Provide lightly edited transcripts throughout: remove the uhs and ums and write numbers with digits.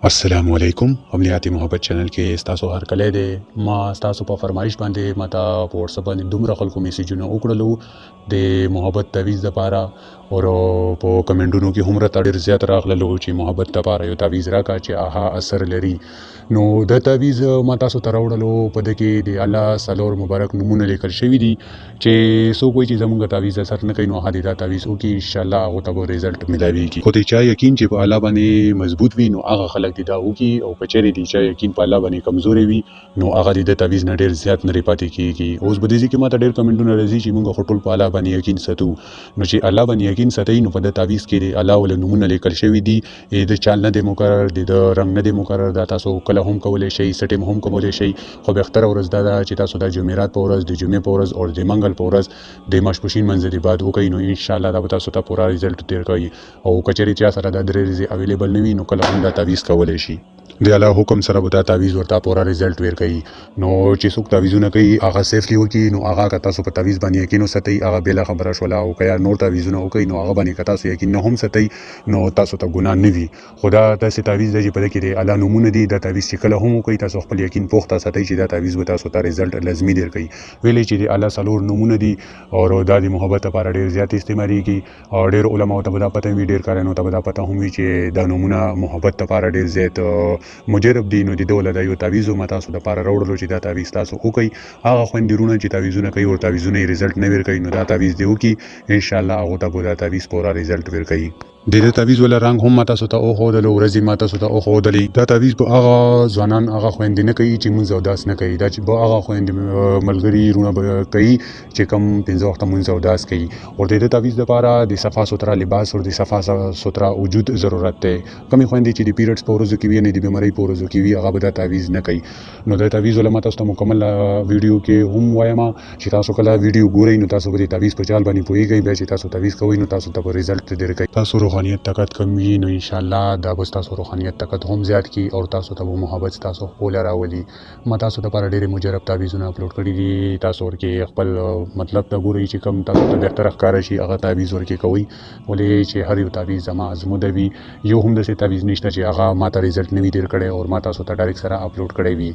السلام علیکم عملیات محبت چینل کې تاسو هر کله دی ما تاسو په فرمایش باندې ماته په واتس اپ باندې دومره خلکو میسجونه وکړلو د محبت تعویز لپاره او په کمنټونو کې هم راته ډېر زیات راغللو چې محبت لپاره یو تعویز راکا چې آها اثر لري نو د تعویز ما تاسو ته راوړلو په دې کې د الله سلور مبارک نمونه لیکل شوی دي چې څوک وایي چې زموږ تعویز اثر نه کوي نو هغه د تعویز وکړي ان شاء الله هغه ته ریزلټ ملاويږي خو دې چا یقین چې په الله باندې مضبوط وي نو هغه خلک دي دا وکړي او کچېری دي چې یقین په الله باندې کمزوري وي نو هغه د تعویز نه ډېر زیات نه پاتې کیږي اوس بده ځکه ما ته ډېر کمنټونه راځي چې موږ خټول په الله باندې یقین ساتو نو چې الله باندې یقین ساتي نو په د تعویز کې الله ول نمونه لیکل شوی دي د چال نه د مقرر د رنگ نه د مقرر دا تاسو کله هم کولای شئ سټیم هم کولای شئ خو به اختر ورځ دا چې تاسو د جمعرات په ورځ د جمعې په ورځ او د منګل په ورځ د ماسپښین منځ دی بعد وکړئ نو ان شاء الله دا تاسو ته پورا ریزلټ تیر کوي او کچېری چې سره د درې ریزي اویلیبل نه وي نو کله هم دا تعویز کولای شي د الله حکم سره به دا تعویز ورته پورا ریزلټ ور کوي نو چې څوک تعویزونه کوي هغه سیفلی وکي نو هغه که تاسو په تعویز باندې یقین وساتئ هغه بل خبره شولا او که نور تعویزونه وکي نو هغه باندې که تاسو یقین نه هم ساتئ نو تاسو ته ګناه نه وي خدا تاسو تعویز دی په دې کې الله نمونه دي دا تعویز چې کله هم وکي تاسو خپل یقین پوښتنه ساتئ چې دا تعویز به تاسو ته ریزلټ لازمي در کوي ویلې چې الله سلور نمونه دي او د محبت لپاره ډیر زیات استعماليږي او ډیر علماء ته دا پته وي ډیر کارانو ته دا پته هم وي چې دا نمونه محبت لپاره ډیر زیات مجرب دي نو د دوله د یو تعویز او تاسو د لپاره راوړلو چې دا تعویز تاسو وکي هغه خويندرونه چې تعویزونه کوي او تعویزونه ریزلټ نه ور کوي نو دا تعویز دی وکي ان شاء الله هغه ته دا تعویز پورا ریزلټ ور کوي د تعویز ول رنگ هم تاسو ته او خو د ورځې ما تاسو ته او خو دلی دا تعویز په هغه ځوانان هغه خويندې نه کوي چې مونږ او داس نه کوي دا چې په هغه خويندې ملګری رونه کوي چې کم 15 وخت مونږ او داس کوي او د تعویز لپاره د صفا سوترا لباس او د صفا سوترا وجود ضرورت ده کمی خويندې چې د پیریډز په ورځو کې وي نه د بیماری په ورځو کې وي هغه به دا تعویز نه کوي نو د تعویز ول ما تاسو ته مکمل ویډیو کې هم وایم چې تاسو کله ویډیو ګورئ نو تاسو به د تعویز په چال باندې پوهیږئ به چې تاسو تعویز کوئ نو تاسو ته ریزلټ درکړي تاسو روحانيت طاقت کم وي نو ان شاء الله دا به تاسو روحانيت طاقت هم زیات کی او تاسو ته محبت تاسو خپل راولي ما تاسو ته پر ډېر مجرب تعویزونه اپلوډ کړی دي تاسو ورکه خپل مطلب ته ګورئ چې کم تاسو ته بهتر ښکار شي هغه تعویز ورکه کوي ولې چې هر یو تعویز زما ازموده وي یو هم د تعویز نشته چې هغه ما ته ریزلټ نوي ډیر کړي او ما تاسو ته ډایرکټ سره اپلوډ کړی وي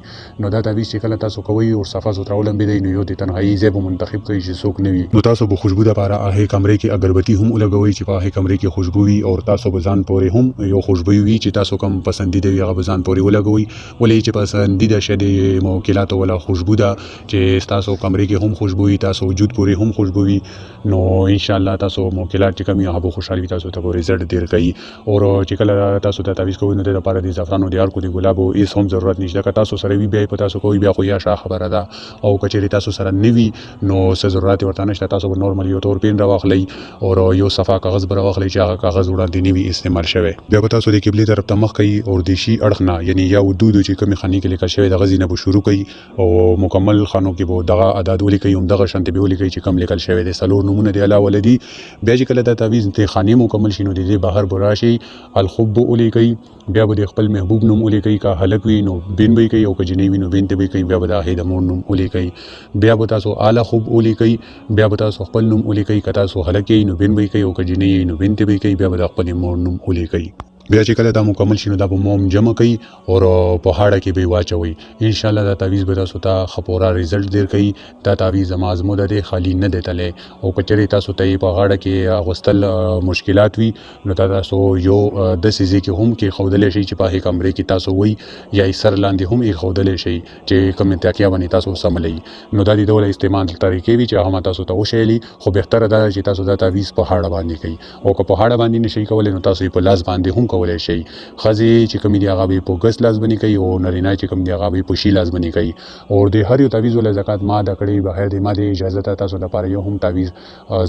نو دا تعویز چې کله تاسو کوي او صفه سوترا ولمبي دی نو یو د تنهایی ځای به منتخب کوي چې څوک نوي نو تاسو به خوشبو لپاره هغه کمرې کې اگربتی هم ولګوي چې په هغه کمرې کې خوشبو وي او تاسو به ځان پورې هم یو خوشبوئی وي چې تاسو کوم پسندیده وي هغه ځان پورې ولګوي ولې چې پسندیده شه د موکلات ولا خوشبو ده چې تاسو کمرې کې هم خوشبوئی تاسو وجود پورې هم خوشبوئی نو ان شاء الله تاسو موکلات چې کوم هغه خوشحالي تاسو ته ریزلټ ډیر کوي او چې کله تاسو ته تعویز کوئ نو د لپاره د زعفرانو د ارکو د ګلابو هیڅ هم ضرورت نشته که تاسو سره وي بیا په تاسو کوئی بیا خو یا شا خبره ده او کچېری تاسو سره نوي نو څه ضرورت ورته نشته تاسو نورمال یو تور پین راوخلی او یو صفه کاغذ براوخلی چې هغه کاغذ وړاندې نوي استعمال شوی بیا به تاسو د قبله طرف ته مخ کوي او د شي اړخ نه یعنی یا ودود چې کومي خاني کې لیکل شوی د غزي نه به شروع کوي او مکمل خانو کې به دغه اعداد ولیکي هم دغه شانت به ولیکي چې کوم لیکل شوی د سلور نمونه دی الله ولدي بیا چې کله د تعویز ته خاني مکمل شینو د بهر براشي الخب ولیکي بیا به خپل محبوب نوم ولیکي کا هلک وي نو بین به کوي او کجنی وي نو بنت به کوي بیا به د هید مور نوم ولیکي بیا به تاسو اعلی خوب ولیکي بیا به تاسو خپل نوم ولیکي کتا تاسو هلک نو بین به کوي او کجنی نو بنت به کوي بیا به خپل مور نوم ولیکي بیا چې کله دا مکمل شینو دا به موم جمع کوي او په هاړه کې به واچوي ان شاء الله دا تعویز به تاسو ته خپورا ریزلټ در کوي دا تعویز مازموده دی خالی نه دی تله او کچري تاسو ته په هاړه کې غوستل مشکلات وي نو تاسو یو د سيزي کې هم کې خودلې شي چې په هي کمرې کې تاسو وي یا سر لاندې هم یې خودلې شي چې کوم تکیا باندې تاسو سملې نو دا د ډول استعمال طریقې وي چې هغه تاسو ته وشيلي خو بهتره ده چې تاسو دا تعویز په هاړه باندې کوي او که په هاړه باندې نشي کولای نو تاسو په لاس باندې هم کولای شي خزي چې کوم دی هغه به په ګس لاس باندې کوي او نارینه چې کوم دی هغه به په شی لاس باندې کوي او د هر یو تعویز ول زکات ما د کړي بغیر د ماده اجازه ته تاسو لپاره یو هم تعویز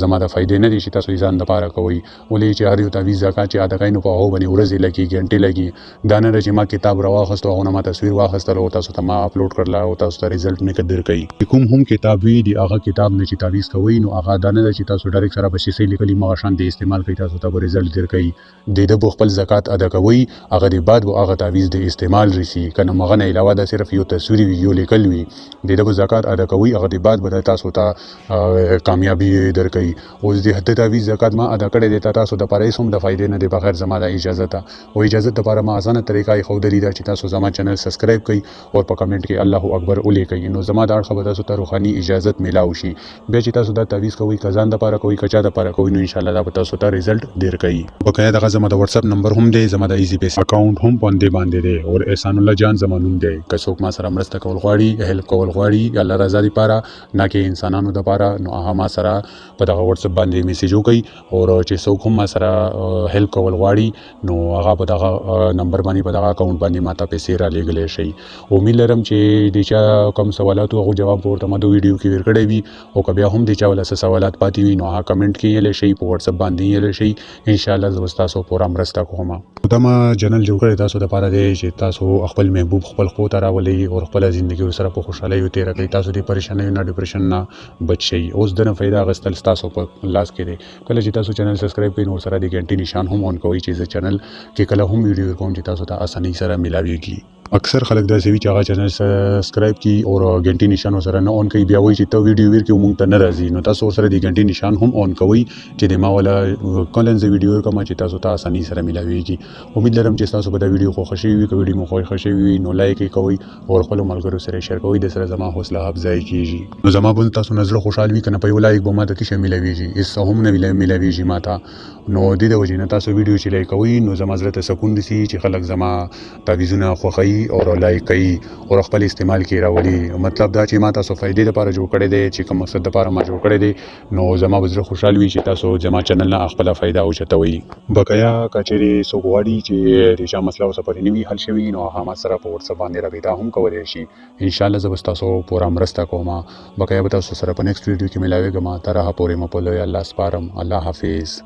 زما د فائدې نه دي چې تاسو ځان لپاره کوي ولې چې هر یو تعویز زکات چې ادا کین په هو باندې ورځي لګي غنټه لګي دانه چې ما کتاب راوخستو او ما تصویر واخستل او تاسو ته ما اپلوډ کړل او تاسو ته ریزلټ نه قدر کوي کوم هم کتاب وی دی هغه کتاب نه چې تعویز کوي نو هغه دانه چې تاسو ډایرکټ سره بشي سي لیکلي ما شان دی استعمال کوي تاسو ته ریزلټ در کوي د خپل زکات زکات ادا کوي هغه د بعد و هغه تعویز د استعمال رسی کنه مغه نه علاوه د صرف یو تصویری ویډیو لیکل وي د زکات ادا کوي هغه د بعد به تاسو ته کامیابی درکړي اوس د حد تعویز زکات ما ادا کړی د تاسو د پاره سم د فائدې نه د بغیر زما د اجازه ته او اجازه لپاره ما اسانه طریقې خو درې دا چې تاسو زما چینل سبسکرایب کړئ او په کمنټ کې الله اکبر ولیکئ نو زما د اړخ به تاسو ته روحاني اجازه ملاوي شي بیا چې تاسو دا تعویز کوي کزان د پاره کوي کچا د پاره کوي نو ان شاء الله دا به تاسو ته رزلټ درکړي بقایا دغه زما د واتس اپ نمبر هم دی زما د ایزی پیسې اکاونټ هم باندې دی او احسان الله جان زما نوم دی که څوک ما سره مرسته کول غواړي هیلپ کول غواړي الله رضا دی پاره نه کې انسانانو د پاره نو هغه ما سره په دغه واتس اپ باندې میسج وکړي او چې څوک هم ما سره هیلپ کول غواړي نو هغه په دغه نمبر باندې په دغه اکاونټ باندې ماته پیسې را لېږلی شي امید لرم چې د چا کوم سوالات او جواب ورته ما د ویډیو کې ورکړی وي او که بیا هم د چا ولا سوالات پاتې وي نو هغه کمنټ کې یې شي په واتس اپ باندې یې شي ان شاء الله زه تاسو پورا مرسته کوم دا ما چینل جوړ کړی تاسو د پاره دی چې تاسو خپل محبوب خپل خو ته راولي او خپل ژوندۍ سره په خوشحالۍ تیر کړئ تاسو د پریشانۍ نه ډیپریشن نه بچ شئ اوس دنه فائدہ غستل تاسو په لاس کې دی کله چې تاسو چینل سبسکرایب کړئ نو سره د غنټې نشان هم اون کوئ چې چینل کې کله هم ویډیو کوم چې تاسو ته اسانۍ سره ملاويږي اکثر خلک دا سوي چې هغه چینل سبسکرایب کی او غنټې نشان سره نه اون کوي بیا وایي چې ته ویډیو ور کې مونږ ته نه راځي نو تاسو سره د غنټې نشان هم اون کوئ چې د ما ولا کلنز ویډیو کوم چې تاسو ته اسانۍ سره ملاويږي امید لرم چې تاسو به دا ویډیو خوښی وي که ویډیو مو خوښی وي نو لایک یې کوئ او خپل ملګرو سره شیر کوئ د سره زما حوصله افزایی کیږي نو زما بل تاسو نظر خوشحال وي کنه په یو لایک به ما ته کې ملاويږي اس هم نه ملاويږي ماته نو د دې وجې نه تاسو ویډیو چې لایک کوئ نو زما زړه ته سکون دي چې خلک زما تعویذونه خوښي او لایک کوي او خپل استعمال کې راولي مطلب دا چې ما تاسو فائدې لپاره جوړ کړی دی چې کوم مقصد لپاره ما جوړ کړی دی نو زما زړه خوشحال وي چې تاسو زما چینل نه خپل فائدہ او چتوي بقایا کچېری سو غواړي چې د چا مسله او سفر نیوي حل شوی نو هغه سره په واتس اپ باندې رابطه هم کولای شي ان شاء الله زه تاسو پورا مرسته کوم بقایا به تاسو سره په نیکسټ ویډیو کې ملاوي ګم تر هغه پورې مو په لوی الله سپارم الله حافظ